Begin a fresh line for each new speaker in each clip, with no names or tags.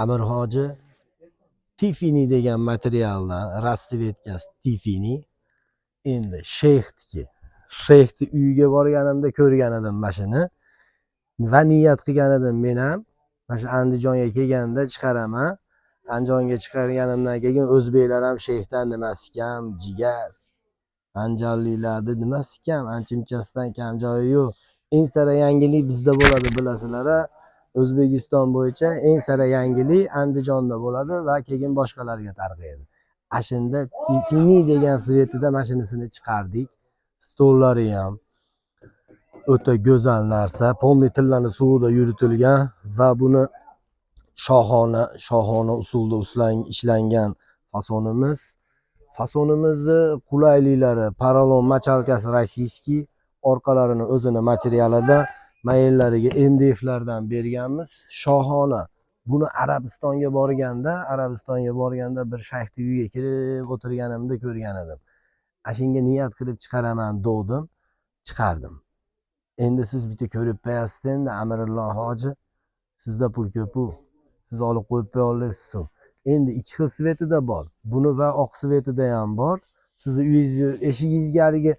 Amir hoji Tiffany degan materialdan rasvetkasi Tiffany. Endi sheyxni uyiga borganimda ko'rgan edim mashina va niyat qilgan edim men ham mana Andijonga kelganda chiqaraman. Andijonga chiqarganimdan keyin o'zbeklar ham sheyxdan nimasi kam, jigar andijonliklarni nimasi kam, ancha-munchasidan kam joyi yo'q. Eng sara yangilik bizda bo'ladi, bilasizlar. O'zbekiston bo'yicha eng sara yangilik Andijonda bo'ladi va keyin boshqalarga tarqaydi. Ashunda Tiffany degan svetida mashinasini chiqardik. Stollari ham o'ta go'zal narsa. Pomni tillani suvida yuritilgan va buni shohona usulda ishlangan fasonimizni qulayliklari, paralon machalkasi rossiyskiy, orqalarini o'zini materialida, mayellariga MDFlardan berganmiz. Shohona. Buni Arabistonga borganda bir shayxni uyiga kirib o'tirganimda ko'rgan edim. Ashunga niyat qilib chiqaraman dedim, chiqardim. Endi siz bitta ko'rib qo'yasiz, endi Amirullo hoji, sizda pul ko'p, siz olib qo'yib qo'ya olasiz. Endi ikki xil svetida bor. Buni va oq svetida ham bor. Sizni uyingizni eshigingizga haligi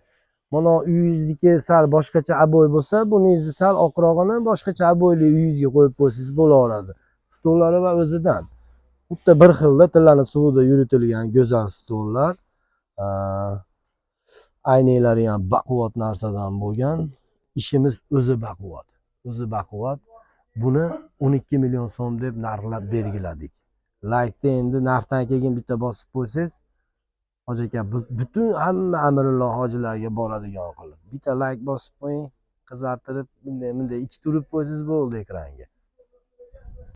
mana uyingizniki sal boshqacha aboy bo'lsa, buningizni sal oqrog'ini boshqacha aboyli uyingizga qo'yib qo'ysangiz bo'laveradi. Stollari va o'zidan xuddi bir xilda tillani suvida yuritilgan go'zal stollar. Aynaklari ham baquvvat narsadan bo'lgan. İşimiz o'zi baquvvat. Buni 12 million so'm deb narxlab belgiladik. Like'da endi narxdan keyin bitta bosib qo'ysangiz, hoji aka butun hamma Amirullo hojilarga boradigan qilib bitta like bosib qo'ying, qizartirib bunday ikki turib qo'ysangiz bo'ldi ekranga.